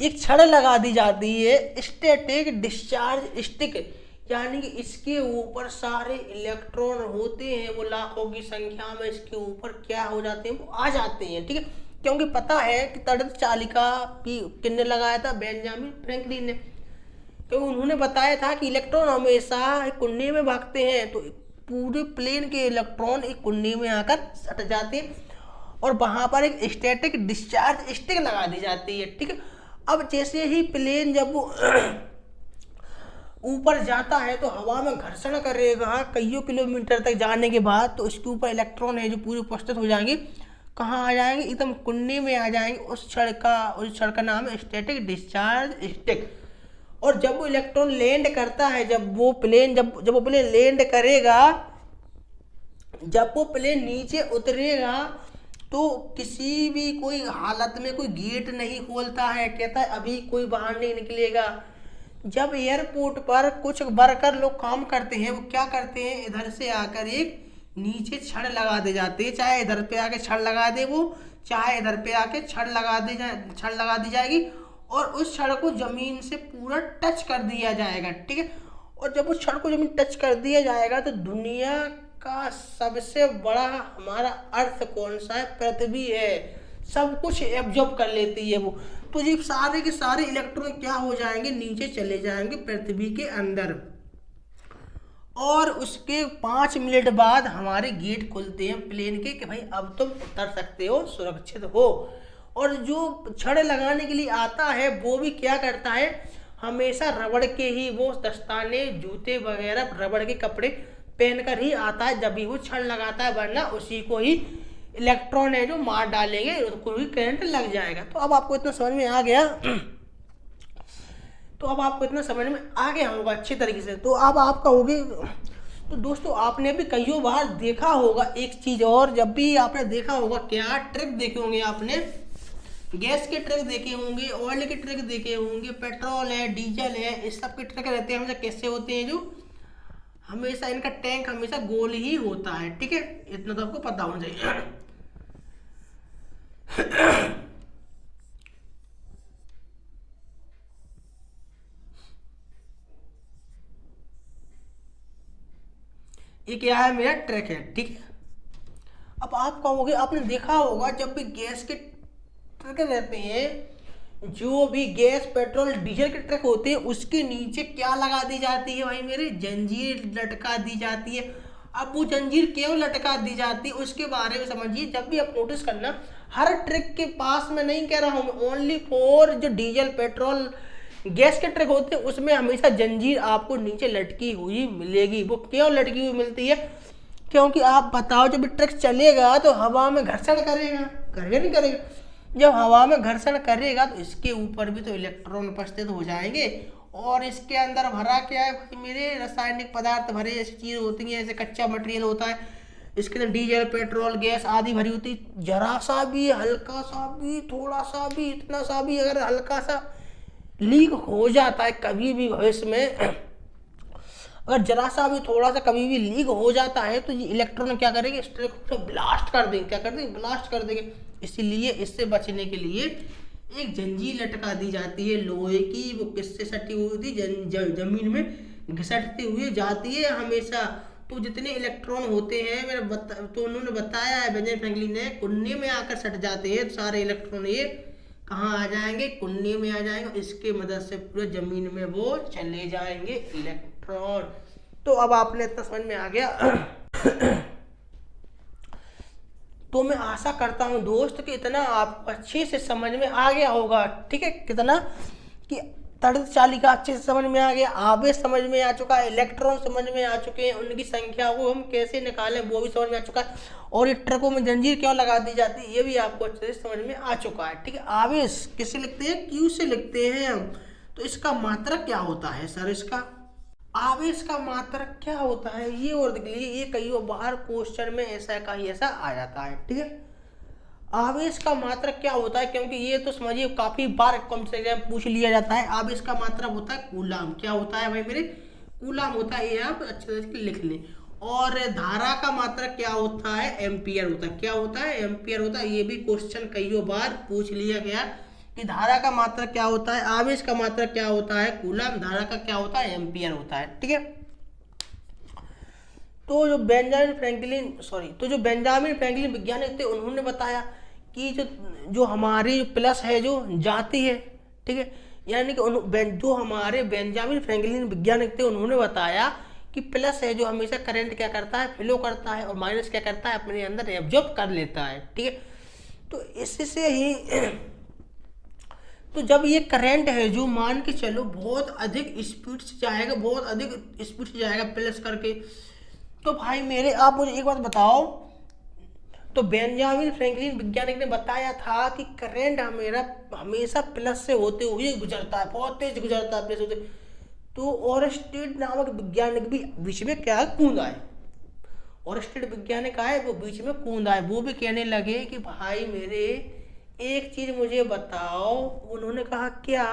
एक छड़ लगा दी जाती है स्टैटिक डिस्चार्ज स्टिक, यानी कि इसके ऊपर सारे इलेक्ट्रॉन होते हैं, वो लाखों की संख्या में इसके ऊपर क्या हो जाते हैं, वो आ जाते हैं, ठीक है। क्योंकि पता है कि तड़ित चालिका की किसने लगाया था? बेंजामिन फ्रैंकलिन ने, क्योंकि उन्होंने बताया था कि इलेक्ट्रॉन हमेशा एक कुंडी में भागते हैं, तो पूरे प्लेन के इलेक्ट्रॉन एक कुंडी में आकर सट जाते हैं और वहां पर एक स्टैटिक डिस्चार्ज स्टिक लगा दी जाती है, ठीक है। अब जैसे ही प्लेन जब वो ऊपर जाता है तो हवा में घर्षण करेगा कईयों किलोमीटर तक जाने के बाद, तो इसके ऊपर इलेक्ट्रॉन है जो पूरे उपस्थित हो जाएंगे, कहाँ आ जाएंगे? एकदम कुंडी में आ जाएंगे। उस छड़ का नाम है स्टैटिक डिस्चार्ज स्टिक। और जब वो इलेक्ट्रॉन लैंड करता है, जब वो प्लेन लैंड करेगा, जब वो प्लेन नीचे उतरेगा, तो किसी भी कोई हालत में कोई गेट नहीं खोलता है, कहता है अभी कोई बाहर नहीं निकलेगा। जब एयरपोर्ट पर कुछ वर्कर लोग काम करते हैं, वो क्या करते हैं, इधर से आकर एक नीचे छड़ लगा दे जाते हैं, चाहे इधर पे आके छड़ लगा दे वो, चाहे इधर पे आके छड़ लगा दी जाएगी, और उस छड़ को जमीन से पूरा टच कर दिया जाएगा, ठीक है। और जब उस छड़ को जमीन टच कर दिया जाएगा, तो दुनिया का सबसे बड़ा हमारा अर्थ कौन सा है? पृथ्वी है। सब कुछ एब्जॉर्ब कर लेती है वो, तो ये सारे के सारे इलेक्ट्रॉन क्या हो जाएंगे? नीचे चले जाएंगे पृथ्वी के अंदर। और उसके 5 मिनट बाद हमारे गेट खुलते हैं प्लेन के कि भाई अब तुम उतर सकते हो, सुरक्षित हो। और जो छड़ लगाने के लिए आता है वो भी क्या करता है? हमेशा रबड़ के ही वो दस्ताने, जूते वगैरह, रबड़ के कपड़े पहनकर ही आता है जब भी वो छड़ लगाता है, वरना उसी को ही इलेक्ट्रॉन है जो मार डालेंगे, उसको भी करंट लग जाएगा। तो अब आपको इतना समझ में आ गया होगा अच्छी तरीके से। तो अब आप कहोगे, तो दोस्तों आपने भी कई बार देखा होगा एक चीज, और जब भी आपने देखा होगा, क्या ट्रिक देखे होंगे आपने? गैस के ट्रिक देखे होंगे, ऑयल के ट्रिक देखे होंगे, पेट्रोल है, डीजल है, इस सब के ट्रिक रहते हैं। हमेशा कैसे होते हैं? जो हमेशा इनका टैंक हमेशा गोल ही होता है, ठीक है। इतना तो आपको पता होना चाहिए। ये क्या है? मेरा ट्रक है, ठीक है। अब आप कहोगे, आपने देखा होगा जब भी गैस के ट्रक रहते हैं, जो भी गैस, पेट्रोल, डीजल के ट्रक होते हैं, उसके नीचे क्या लगा दी जाती है भाई मेरे? जंजीर लटका दी जाती है। अब वो जंजीर क्यों लटका दी जाती है उसके बारे में समझिए। जब भी आप नोटिस करना, हर ट्रक के पास, मैं नहीं कह रहा हूँ, ओनली फॉर जो डीजल, पेट्रोल, गैस के ट्रक होते हैं, उसमें हमेशा जंजीर आपको नीचे लटकी हुई मिलेगी। वो क्यों लटकी हुई मिलती है? क्योंकि आप बताओ, जब ट्रक चलेगा तो हवा में घर्षण करेगा नहीं करेगा? जब हवा में घर्षण करेगा तो इसके ऊपर भी तो इलेक्ट्रॉन उपस्थित हो जाएंगे। और इसके अंदर भरा क्या है भाई मेरे? रासायनिक पदार्थ भरे, ऐसी चीज होती है, जैसे कच्चा मटेरियल होता है, इसके अंदर डीजल पेट्रोल गैस आदि भरी होती, जरा सा भी हल्का सा भी थोड़ा सा भी इतना सा भी अगर हल्का सा लीक हो जाता है कभी भी भविष्य में, अगर जरा सा भी थोड़ा सा कभी भी लीक हो जाता है तो ये इलेक्ट्रॉन क्या करेंगे, इस ट्रे को ब्लास्ट कर देंगे, क्या कर देंगे, ब्लास्ट कर देंगे। इसीलिए इससे बचने के लिए एक जंजीर लटका दी जाती है लोहे की, वो किससे सटी हुई थी, जमीन में घिसटती हुई जाती है हमेशा। तो जितने इलेक्ट्रॉन होते हैं तो उन्होंने बताया है बेंजामिन फ्रैंकलिन ने, कुन्नी में आकर सट जाते हैं सारे इलेक्ट्रॉन, ये कहाँ आ जाएंगे, कुन्नी में आ जाएंगे, इसके मदद से पूरे जमीन में वो चले जाएंगे इलेक्ट्रॉन। तो अब आपने इतना समझ में आ गया। तो मैं आशा करता हूं दोस्त कि इतना आप अच्छे से समझ में आ गया होगा, ठीक है, कितना कि तड़ित चालिका अच्छे से समझ में आ गया, आवेश समझ में आ चुका है, इलेक्ट्रॉन समझ में आ चुके हैं, उनकी संख्या को हम कैसे निकालें वो भी समझ में आ चुका है, और ये ट्रकों में जंजीर क्यों लगा दी जाती है ये भी आपको अच्छे से समझ में आ चुका है, ठीक है। आवेश किससे लिखते हैं, क्यू से लिखते हैं हम। तो इसका मात्रक क्या होता है सर, इसका आवेश का मात्रक क्या होता है ये, और देख लीजिए ये कई बार क्वेश्चन में ऐसा का ही ऐसा आ जाता है, ठीक है। आवेश का मात्रक क्या होता है, क्योंकि ये तो समझिए काफी बार कम से कम पूछ लिया जाता है। आवेश का मात्रक होता है कूलाम, क्या होता है भाई मेरे, कूलाम होता है, ये आप अच्छे से लिख लें। और धारा का मात्रक क्या होता है, एम्पियर होता है, क्या होता है, एम्पियर होता है। ये भी क्वेश्चन कई बार पूछ लिया गया कि धारा का मात्रक क्या होता है, आवेश का मात्रक क्या होता है कूलाम, धारा का क्या होता है एम्पियर होता है, ठीक है। तो जो बेंजामिन फ्रैंकलिन वैज्ञानिक थे उन्होंने बताया कि जो हमारी प्लस है जो जाती है, ठीक है, यानी कि जो हमारे बेंजामिन फ्रैंकलिन वैज्ञानिक थे उन्होंने बताया कि प्लस है जो हमेशा करंट क्या करता है, फ्लो करता है, और माइनस क्या करता है, अपने अंदर एब्जॉर्ब कर लेता है, ठीक है। तो इससे ही तो जब ये करंट है जो मान के चलो बहुत अधिक स्पीड से जाएगा, बहुत अधिक स्पीड से जाएगा प्लस करके, तो भाई मेरे आप मुझे एक बात बताओ, तो बेंजामिन फ्रैंकलिन वैज्ञानिक ने बताया था कि करंट हमेशा प्लस से होते हुए गुजरता है, बहुत तेज गुजरता है प्लस होते। तो ओरस्टेड नामक वैज्ञानिक भी बीच में क्या कूदा है, ओरस्टेड वैज्ञानिक आए वो बीच में कूदा है, वो भी कहने लगे कि भाई मेरे एक चीज मुझे बताओ। उन्होंने कहा क्या,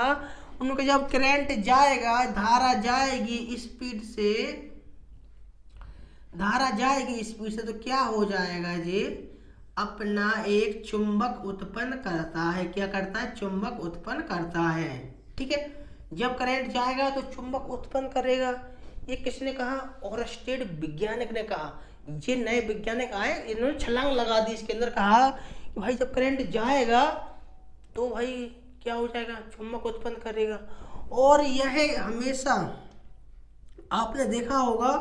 उन्होंने कहा जब करंट जाएगा, धारा जाएगी स्पीड से, धारा जाएगी स्पीड से, तो क्या हो जाएगा जी, अपना एक चुंबक उत्पन्न करता है, क्या करता है, चुंबक उत्पन्न करता है, ठीक है। जब करंट जाएगा तो चुंबक उत्पन्न करेगा। ये किसने कहा, ओरस्टेड वैज्ञानिक ने कहा। ये नए वैज्ञानिक आए, इन्होंने छलांग लगा दी इसके अंदर, कहा कि भाई जब करंट जाएगा तो भाई क्या हो जाएगा, चुंबक उत्पन्न करेगा। और यह हमेशा आपने देखा होगा,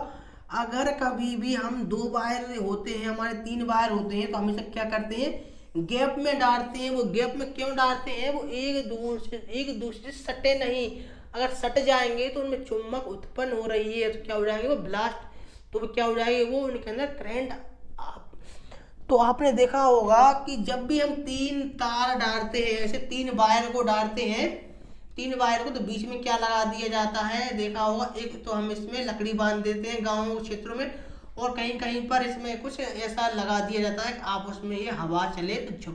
अगर कभी भी हम 2 वायर होते हैं, हमारे 3 वायर होते हैं, तो हमेशा क्या करते हैं, गैप में डालते हैं। वो गैप में क्यों डालते हैं, वो एक दूसरे से सटे नहीं, अगर सट जाएंगे तो उनमें चुंबक उत्पन्न हो रही है तो क्या हो जाएंगे, वो ब्लास्ट, तो वो क्या हो जाएंगे, वो उनके अंदर करंट। तो आपने देखा होगा कि जब भी हम 3 तार डालते हैं, ऐसे 3 वायर को डालते हैं, 3 वायर को, तो बीच में क्या लगा दिया जाता है, देखा होगा, एक तो हम इसमें लकड़ी बांध देते हैं गाँव क्षेत्रों में, और कहीं कहीं पर इसमें कुछ ऐसा लगा दिया जाता है कि आपस में ये हवा चले तो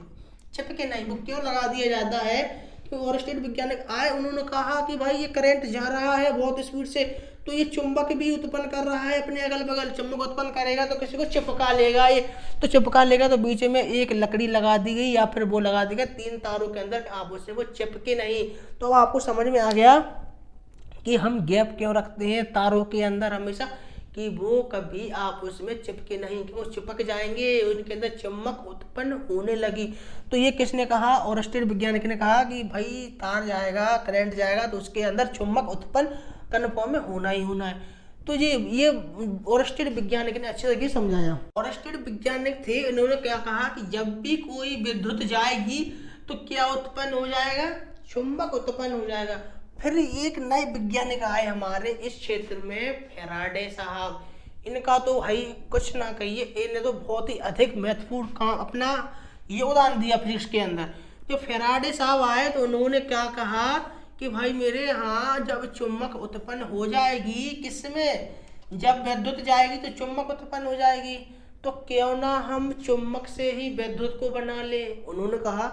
चिपके नहीं। वो क्यों लगा दिया जाता है, कि ओरस्टेड वैज्ञानिक आए, उन्होंने कहा कि भाई ये करंट जा रहा है बहुत स्पीड से, तो ये चुंबक भी उत्पन्न कर रहा है अपने अगल बगल, चुंबक उत्पन्न करेगा तो किसी को चिपका लेगा, ये तो चिपका लेगा, तो बीच में एक लकड़ी लगा दी गई या फिर वो लगा दी गई 3 तारों के अंदर, आपस में वो चिपके नहीं। तो आपको समझ में आ गया कि हम गैप क्यों रखते हैं तारों के अंदर हमेशा, कि वो कभी आपस में चिपके नहीं, कि वो चिपक जाएंगे, उनके अंदर चुंबक उत्पन्न होने लगी। तो ये किसने कहा, ओरस्टेड वैज्ञानिक ने कहा कि भाई तार जाएगा, करंट जाएगा, तो उसके अंदर चुंबक उत्पन्न कन्फर्म में होना ही होना है। तो ये ओरस्टेड वैज्ञानिक ने अच्छे तरीके समझाया। ओरस्टेड वैज्ञानिक थे, इन्होंने क्या कहा कि जब भी कोई विद्युत जाएगी तो क्या उत्पन्न हो जाएगा, चुंबक उत्पन्न हो जाएगा। फिर एक नए वैज्ञानिक आए हमारे इस क्षेत्र में, फैराडे साहब। इनका तो भाई कुछ ना कहिए, इन्हें तो बहुत ही अधिक महत्वपूर्ण काम अपना योगदान दिया फिजिक्स के अंदर। जो फैराडे साहब आए तो उन्होंने क्या कहा कि भाई मेरे यहाँ जब चुंबक उत्पन्न हो जाएगी, किसमें, जब विद्युत जाएगी तो चुंबक उत्पन्न हो जाएगी, तो क्यों ना हम चुंबक से ही विद्युत को बना ले। उन्होंने कहा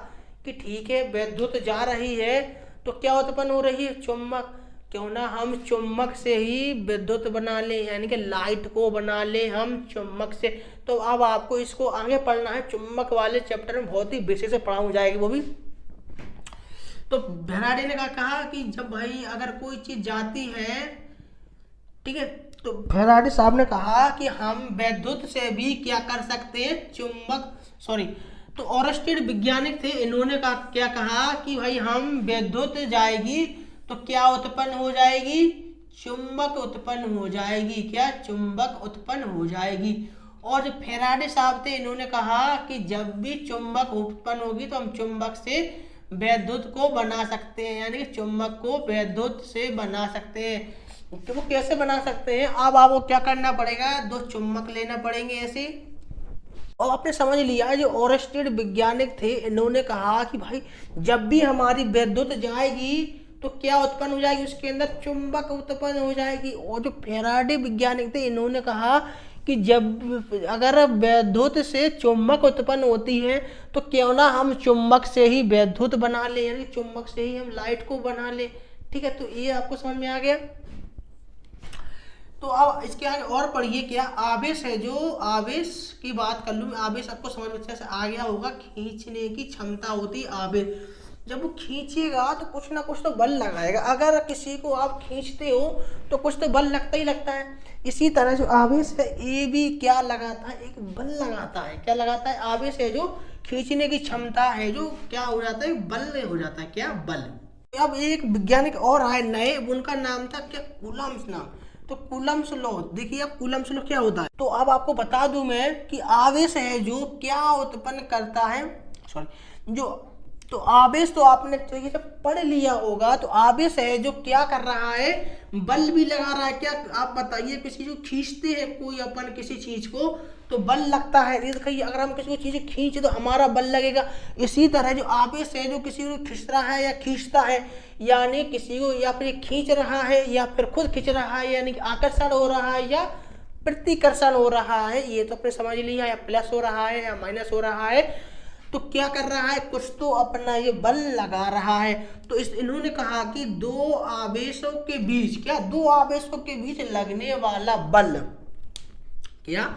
कि ठीक है, विद्युत जा रही है तो क्या उत्पन्न हो रही है, चुंबक, क्यों ना हम चुंबक से ही विद्युत बना ले, यानी कि लाइट को बना ले हम चुंबक से। तो अब आपको इसको आगे पढ़ना है, चुंबक वाले चैप्टर में बहुत ही विशेष से पढ़ाई जाएगी वो भी। तो फैराडे ने कहा कि जब भाई अगर कोई चीज जाती है, ठीक है, तो फैराडे साहब ने कहा कि हम विद्युत से भी क्या कर सकते हैं, चुंबक, सॉरी, तो ओरस्टेड वैज्ञानिक थे, इन्होंने क्या कहा कि भाई हम विद्युत जाएगी तो क्या उत्पन्न हो जाएगी, चुंबक उत्पन्न हो जाएगी, क्या, चुंबक उत्पन्न हो जाएगी। और जो फैराडे साहब थे, इन्होंने कहा कि जब भी चुंबक उत्पन्न होगी तो हम चुंबक से विद्युत को बना सकते हैं, यानी कि चुंबक को विद्युत से बना सकते हैं। तो वो कैसे बना सकते हैं, अब आपको क्या करना पड़ेगा, दो चुंबक लेना पड़ेंगे ऐसे। और आपने समझ लिया, जो ओरस्टेड वैज्ञानिक थे, इन्होंने कहा कि भाई जब भी हमारी विद्युत जाएगी तो क्या उत्पन्न हो जाएगी, उसके अंदर चुंबक उत्पन्न हो जाएगी। और जो फैराडे वैज्ञानिक थे, इन्होंने कहा कि जब अगर विद्युत से चुंबक उत्पन्न होती है तो क्यों ना हम चुंबक से ही विद्युत बना ले, यानी चुंबक से ही हम लाइट को बना ले। ठीक है, तो ये आपको समझ में आ गया। तो अब इसके आगे और पढ़िए, क्या आवेश है, जो आवेश की बात कर लूँ, आवेश आपको समझ में अच्छे से आ गया होगा, खींचने की क्षमता होती है आवेश। जब वो खींचेगा तो कुछ ना कुछ तो बल लगाएगा, अगर किसी को आप खींचते हो तो कुछ तो बल लगता ही लगता है। इसी तरह जो आवेश है ये भी क्या लगाता है, एक बल लगाता है। क्या लगाता है, आवेश है जो खींचने की क्षमता है, जो क्या हो जाता है, बल हो जाता है, क्या, बल। अब एक वैज्ञानिक और आए नए, उनका नाम था क्या, कूलम्ब्स नाम। तो कूलम्ब्स लॉ, देखिए अब कूलम्ब्स लॉ क्या होता है। तो अब आपको बता दूं मैं कि आवेश है जो क्या उत्पन्न करता है, सॉरी, जो, तो आवेश तो आपने तरीके से पढ़ लिया होगा। तो आवेश है जो क्या कर रहा है, बल भी लगा रहा है। क्या आप बताइए, किसी को खींचते हैं कोई अपन किसी चीज को तो बल लगता है, देखिए अगर हम किसी को चीज खींचे तो हमारा बल लगेगा। इसी तरह जो आवेश है जो किसी को खींच रहा है या खींचता है, यानी किसी को या फिर खींच रहा है या फिर खुद खींच रहा है, यानी कि आकर्षण हो रहा है या प्रतिकर्षण हो रहा है, ये तो आपने समझ लिया, या प्लस हो रहा है या माइनस हो रहा है। तो क्या कर रहा है, कुछ तो अपना ये बल लगा रहा है। तो इन्होंने कहा कि दो आवेशों के बीच, क्या, दो आवेशों के बीच लगने वाला बल, क्या,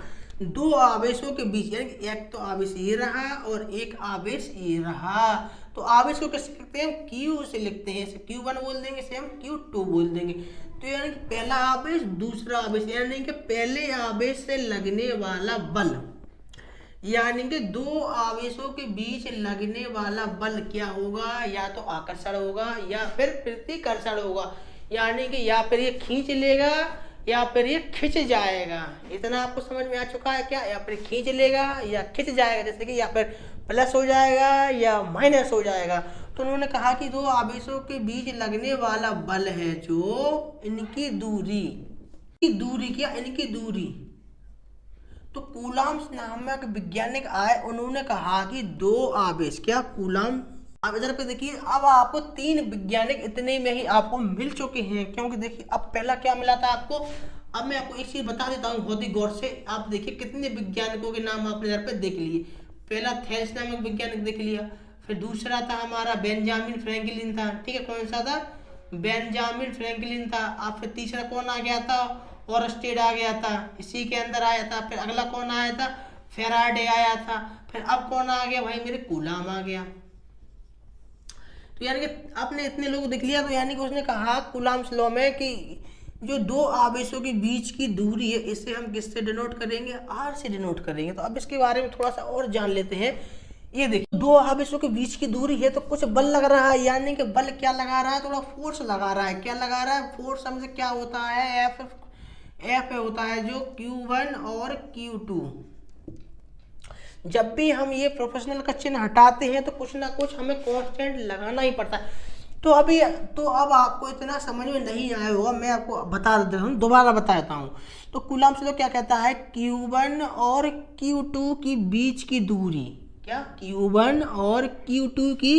दो आवेशों के बीच, यानी एक तो आवेश ये रहा और एक आवेश ये रहा। तो आवेश को कैसे लिखते हैं, Q से लिखते हैं, इसे Q1 बोल देंगे, इसे हम Q2 बोल देंगे। तो यानी कि पहला आवेश दूसरा आवेश, यानी कि पहले आवेश से लगने वाला बल, यानी कि दो आवेशों के बीच लगने वाला बल क्या होगा, या तो आकर्षण होगा या फिर प्रतिकर्षण होगा, यानी कि या फिर ये खींच लेगा या फिर ये खिंच जाएगा। इतना आपको समझ में आ चुका है क्या, या फिर खींच लेगा या खिंच जाएगा, जैसे कि या फिर प्लस हो जाएगा या माइनस हो जाएगा। तो उन्होंने कहा कि दो आवेशों के बीच लगने वाला बल है जो इनकी दूरी, क्या, इनकी दूरी। तो कूलम्ब्स नामक वैज्ञानिक आए, उन्होंने कहा कि दो आवेश, क्या, कूलम्ब। अब इधर पे देखिए, अब आपको तीन वैज्ञानिक इतने में ही आपको मिल चुके हैं, क्योंकि देखिए अब पहला क्या मिला था आपको। अब मैं आपको एक चीज बता देता हूँ बहुत ही गौर से, आप देखिए कितने वैज्ञानिकों के नाम आपने इधर पे देख लिए। पहला थेल्स नामक वैज्ञानिक देख लिया, फिर दूसरा था हमारा बेंजामिन फ्रैंकलिन था, ठीक है, कौन सा था, बेंजामिन फ्रैंकलिन था। अब फिर तीसरा कौन आ गया था, ओरस्टेड आ गया था, इसी के अंदर आया था। फिर अगला कौन आया था, फैराडे आया था। फिर अब कौन आ गया भाई, मेरे कूलम्ब आ गया। तो यानी कि आपने इतने लोग देख लिया। तो यानी कि उसने कहा कूलम्ब्स लॉ में कि जो दो आवेशों के बीच की दूरी है, इसे हम किससे डिनोट करेंगे, आर से डिनोट करेंगे। तो अब इसके बारे में थोड़ा सा और जान लेते हैं। ये देखिए, दो आवेशों के बीच की दूरी है तो कुछ बल लग रहा है, यानी कि बल क्या लगा रहा है, थोड़ा फोर्स लगा रहा है। क्या लगा रहा है, फोर्स। हमसे क्या होता है, एफ होता है जो Q1 और Q2। जब भी हम ये प्रोफेशनल का चिन्ह हटाते हैं तो कुछ ना कुछ हमें कांस्टेंट लगाना ही पड़ता है। तो अब आपको इतना समझ में नहीं आया होगा, मैं आपको बता देता हूँ, दोबारा बताता हूँ। तो कूलम्ब्स लॉ क्या कहता है, Q1 और Q2 की बीच की दूरी, क्या, Q1 और Q2 की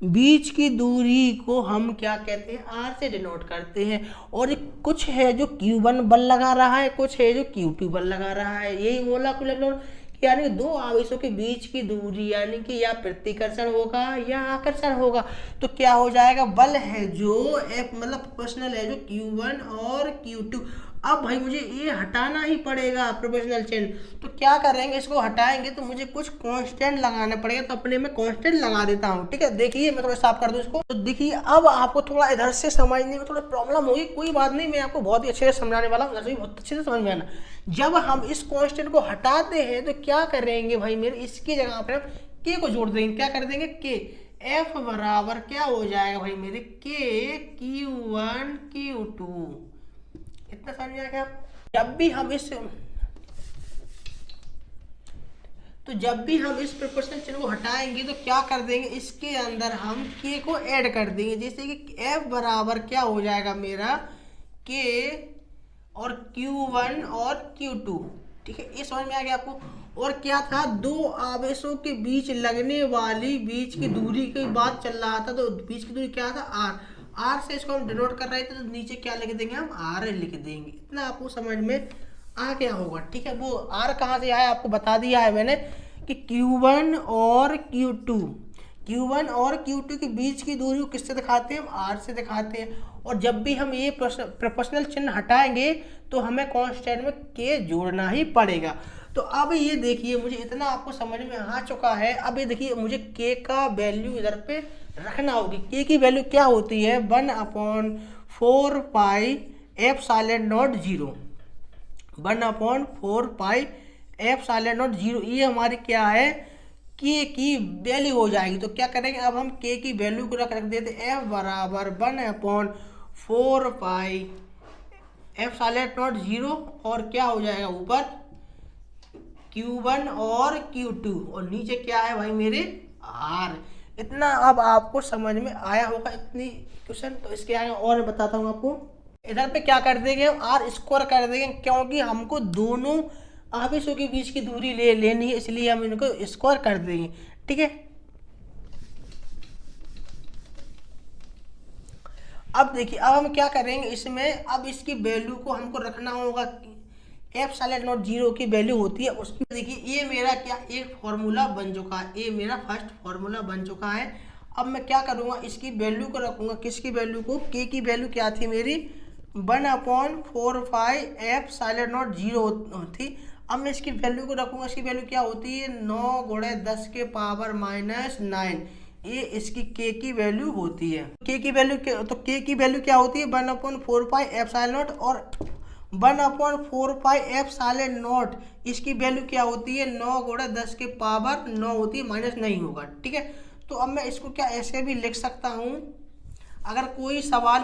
बीच की दूरी को हम क्या कहते हैं, आर से डिनोट करते हैं। और कुछ है जो Q1 बल लगा रहा है, कुछ है जो Q2 बल लगा रहा है। यही मोलेकुलर लोड, यानी कि दो आवेशों के बीच की दूरी, यानी कि या प्रतिकर्षण होगा या आकर्षण होगा। तो क्या हो जाएगा, बल है जो F मतलब प्रोपोर्शनल है जो Q1 और Q2। अब भाई मुझे ये हटाना ही पड़ेगा प्रोपोर्शनल चिन्ह। तो क्या करेंगे, इसको हटाएंगे तो मुझे कुछ कांस्टेंट लगाना पड़ेगा। तो अपने में कांस्टेंट लगा देता हूँ, ठीक है। देखिए मैं थोड़ा साफ कर दूँ इसको। तो देखिए अब आपको थोड़ा इधर से समझने में थोड़ा प्रॉब्लम होगी, कोई बात नहीं, मैं आपको बहुत ही अच्छे से समझाने वाला हूँ, उधर से भी बहुत अच्छे से समझ में आना। जब हम इस कांस्टेंट को हटाते हैं तो क्या करेंगे भाई मेरे, इसकी जगह पर हम के को जोड़ देंगे। क्या कर देंगे, के। एफ बराबर क्या हो जाएगा भाई मेरे, के Q1 Q2। इतना समझ आ गया। जब भी हम इस प्रोपोर्शनल चिन्ह को हटाएंगे तो क्या कर देंगे, इसके अंदर हम के को ऐड कर देंगे। जैसे कि F बराबर क्या हो जाएगा मेरा, के और Q1 और Q2, ठीक है। ये समझ में आ गया आपको। और क्या था, दो आवेशों के बीच लगने वाली बीच की दूरी की बात चल रहा था। तो बीच की दूरी क्या था, आर। आर से इसको हम डिनोट कर रहे थे, तो नीचे क्या लिख देंगे, हम आर लिख देंगे। इतना आपको समझ में आ गया होगा, ठीक है। वो आर कहाँ से आया आपको बता दिया है मैंने कि Q1 और Q2 के बीच की दूरी को किससे दिखाते हैं, हम आर से दिखाते हैं। और जब भी हम ये प्रोपोर्शनल चिन्ह हटाएंगे तो हमें कांस्टेंट में के जोड़ना ही पड़ेगा। तो अब ये देखिए, मुझे इतना आपको समझ में आ चुका है। अब ये देखिए, मुझे के का वैल्यू इधर पे रखना होगी। के की वैल्यू क्या होती है, 1/4 pi epsilon not 0, 1/4 pi epsilon not 0। ये हमारी क्या है, के की वैल्यू हो जाएगी। तो क्या करेंगे, अब हम के की वैल्यू को रख देते, एफ बराबर 1/4 पाई एप्सिलॉन नॉट 0, और क्या हो जाएगा ऊपर Q1 और Q2, और नीचे क्या है भाई मेरे, R। इतना अब आपको समझ में आया होगा, इतनी क्वेश्चन। तो इसके आगे और बताता हूँ आपको। इधर पे क्या कर देंगे, R स्क्वायर कर देंगे, क्योंकि हमको दोनों आवेशों के बीच की दूरी लेनी है, इसलिए हम इनको स्क्वायर कर देंगे, ठीक है। अब देखिए, अब हम क्या करेंगे इसमें, अब इसकी वैल्यू को हमको रखना होगा, एप्सिलॉन नॉट 0 की वैल्यू होती है उसकी। देखिए ये मेरा क्या एक फॉर्मूला बन चुका है, ये मेरा फर्स्ट फॉर्मूला बन चुका है। अब मैं क्या करूँगा, इसकी वैल्यू को रखूँगा, किसकी वैल्यू को, के की वैल्यू क्या थी मेरी, 1/4 पाई एप्सिलॉन नॉट 0 थी। अब मैं इसकी वैल्यू को रखूँगा, इसकी वैल्यू क्या होती है, 9 × 10 के पावर -9। ये इसकी के की वैल्यू होती है। के की वैल्यू तो के की वैल्यू क्या होती है, 1/4 पाई एप्सिलॉन नॉट, और 1/4 पाई एप्सिलॉन नॉट इसकी वैल्यू क्या होती है, 9 × 10 के पावर 9 होती है, माइनस नहीं होगा, ठीक है। तो अब मैं इसको क्या ऐसे भी लिख सकता हूँ, अगर कोई सवाल